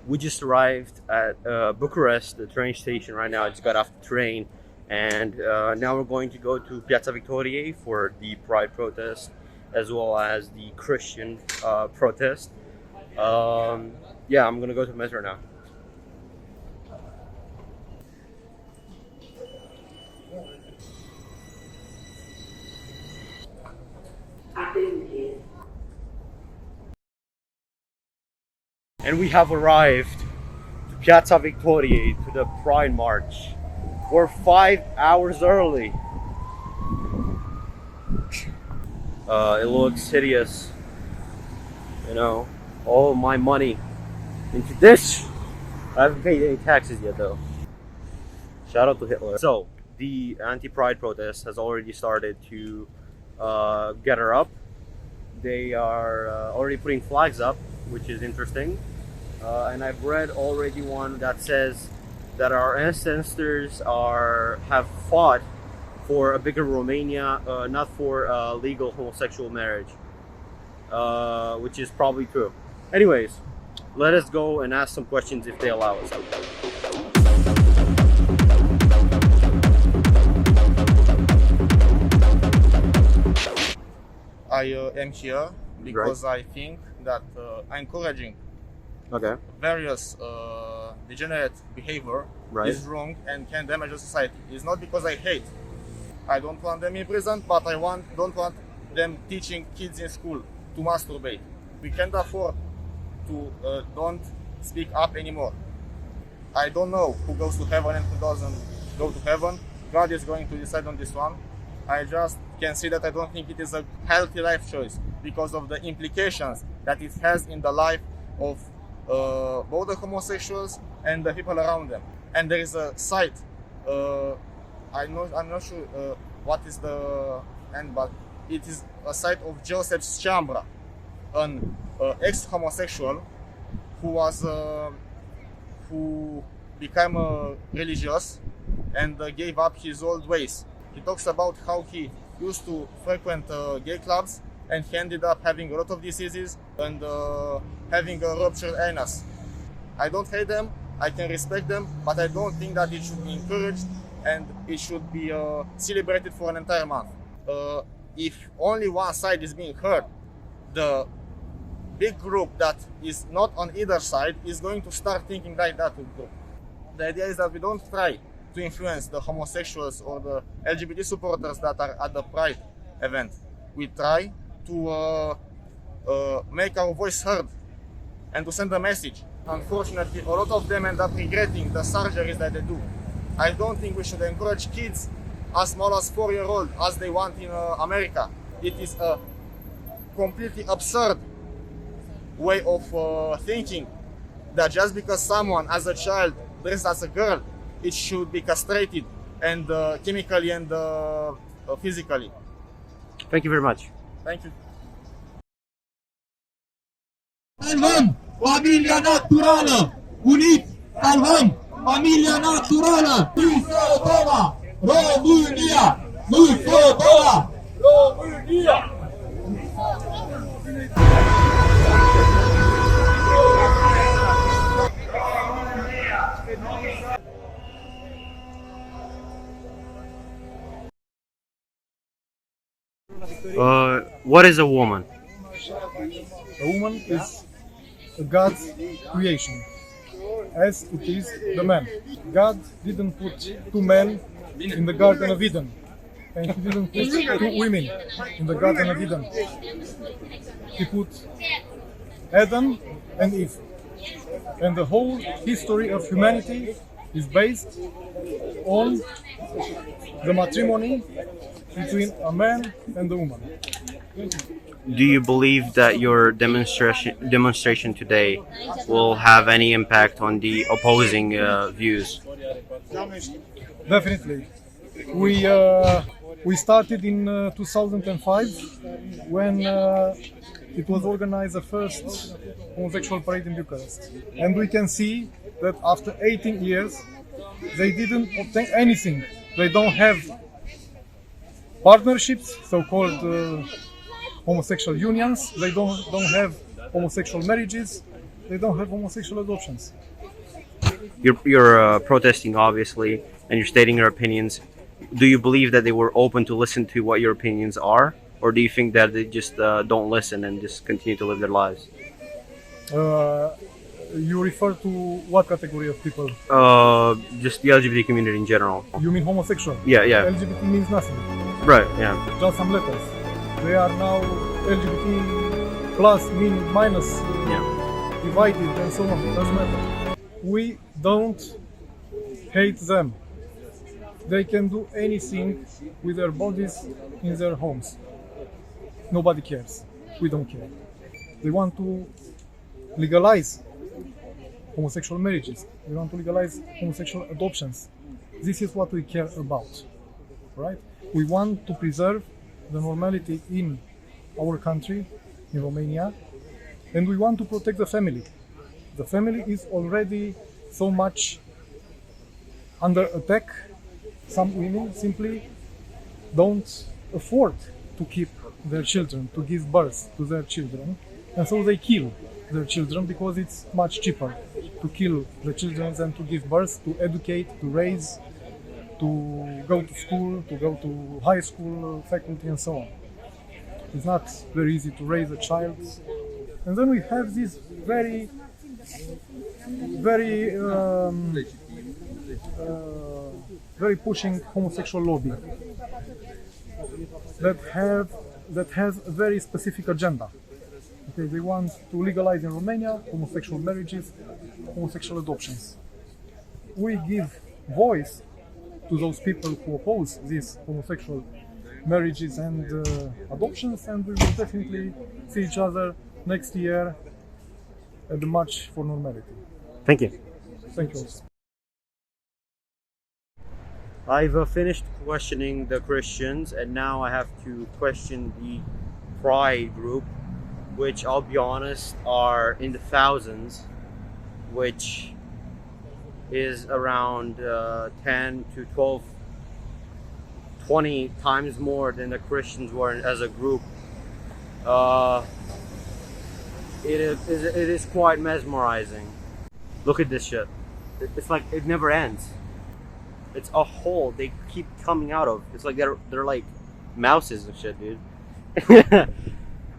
We just arrived at Bucharest, the train station right now. I just got off the train, and now we're going to go to Piața Victoriei for the Pride protest, as well as the Christian protest. Yeah, I'm gonna go to the metro now. And we have arrived to Piața Victoriei, to the Pride March. We're 5 hours early. It looks hideous. You know, all my money into this. I haven't paid any taxes yet though. Shout out to Hitler. So, the anti-Pride protest has already started to gather up. They are already putting flags up, which is interesting. And I've read already one that says that our ancestors have fought for a bigger Romania, not for legal homosexual marriage, which is probably true. Anyways, let us go and ask some questions if they allow us. I am here because I think that encouraging various degenerate behavior is wrong and can damage the society. It's not because I hate. I don't want them in prison, but I don't want them teaching kids in school to masturbate. We can't afford to don't speak up anymore. I don't know who goes to heaven and who doesn't go to heaven. God is going to decide on this one. I just can see that I don't think it is a healthy life choice because of the implications that it has in the life of both the homosexuals and the people around them. And there is a site, I'm not sure what is the end, but it is a site of Joseph Chambra, an ex-homosexual who became religious and gave up his old ways. He talks about how he used to frequent gay clubs and he ended up having a lot of diseases and having a ruptured anus. I don't hate them, I can respect them, but I don't think that it should be encouraged and it should be celebrated for an entire month. If only one side is being heard, the big group that is not on either side is going to start thinking like that group. The idea is that we don't try to influence the homosexuals or the LGBT supporters that are at the Pride event. We try to make our voice heard and to send a message. Unfortunately, a lot of them end up regretting the surgeries that they do. I don't think we should encourage kids as small as 4-year-old as they want in America. It is a completely absurd way of thinking that just because someone as a child dressed as a girl, it should be castrated and chemically and physically. Thank you very much. Thank you. Salvăm familia naturală! Uniți! Salvăm familia naturală! Nu Sătova! România! Nu Sătova! România! What is a woman? A woman is God's creation, as it is the man. God didn't put two men in the Garden of Eden, and He didn't put two women in the Garden of Eden. He put Adam and Eve. And the whole history of humanity is based on the matrimony between a man and a woman. Do you believe that your demonstration today will have any impact on the opposing views? Definitely. We started in 2005 when it was organized the first homosexual parade in Bucharest. And we can see that after 18 years, they didn't obtain anything. They don't have partnerships, so-called homosexual unions. They don't have homosexual marriages. they don't have homosexual adoptions. You're protesting, obviously, and you're stating your opinions. Do you believe that they were open to listen to what your opinions are, or do you think that they just don't listen and just continue to live their lives? You refer to what category of people? Just the LGBT community in general. You mean homosexual? Yeah, yeah. LGBT means nothing. Right, yeah. Just some letters. They are now LGBT plus, minus, divided, and so on. It doesn't matter. We don't hate them. They can do anything with their bodies in their homes. Nobody cares. We don't care. They want to legalize homosexual marriages. We want to legalize homosexual adoptions. This is what we care about, right? We want to preserve the normality in our country, in Romania, and we want to protect the family. The family is already so much under attack. Some women simply don't afford to keep their children, to give birth to their children, and so they kill their children because it's much cheaper to kill the children than to give birth, to educate, to raise, to go to school, to go to high school faculty, and so on. It's not very easy to raise a child. And then we have this very pushing homosexual lobby that has a very specific agenda. Okay, they want to legalize in Romania homosexual marriages, homosexual adoptions. We give voice to those people who oppose these homosexual marriages and adoptions, and we will definitely see each other next year at the March for Normality. Thank you. Thank you. I've finished questioning the Christians, and now I have to question the Pride group, which I'll be honest are in the thousands, which is around 10 to 12, 20 times more than the Christians were as a group. It is quite mesmerizing. Look at this shit. It's like it never ends. It's a hole they keep coming out of. It's like they're like mouses and shit, dude.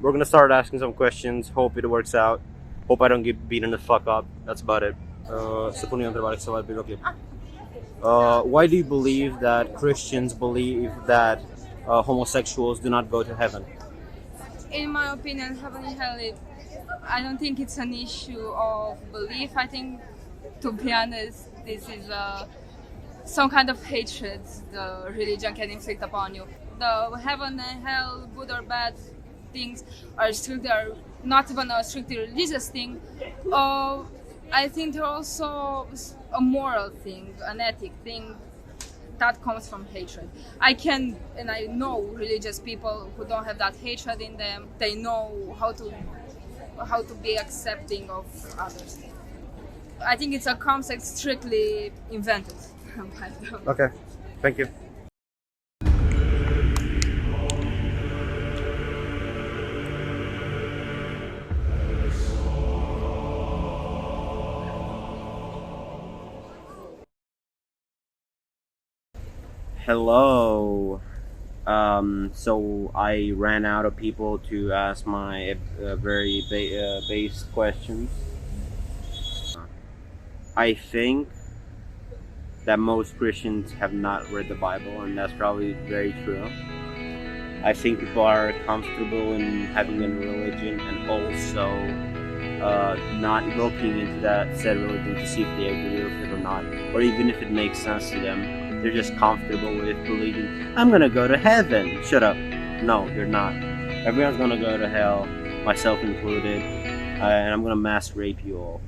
We're gonna start asking some questions. Hope it works out. Hope I don't get beaten the fuck up. That's about it. Să pun eu o întrebare, să văd pe why do you believe that Christians believe that homosexuals do not go to heaven? In my opinion, heaven and hell, I don't think it's an issue of belief. I think, to be honest, this is some kind of hatred the religion can inflict upon you. The heaven and hell, good or bad things, are not even a strictly religious thing. I think they're also a moral thing, an ethic thing that comes from hatred. I know religious people who don't have that hatred in them. They know how to be accepting of others. I think it's a concept strictly invented by them. Okay, thank you. Hello. So I ran out of people to ask my very base questions. I think that most Christians have not read the Bible, and that's probably very true. I think people are comfortable in having a religion and also not looking into that said religion to see if they agree with it or not, or even if it makes sense to them. They're just comfortable with believing, I'm gonna go to heaven. Shut up. No, you're not. Everyone's gonna go to hell, myself included, and I'm gonna mass rape you all.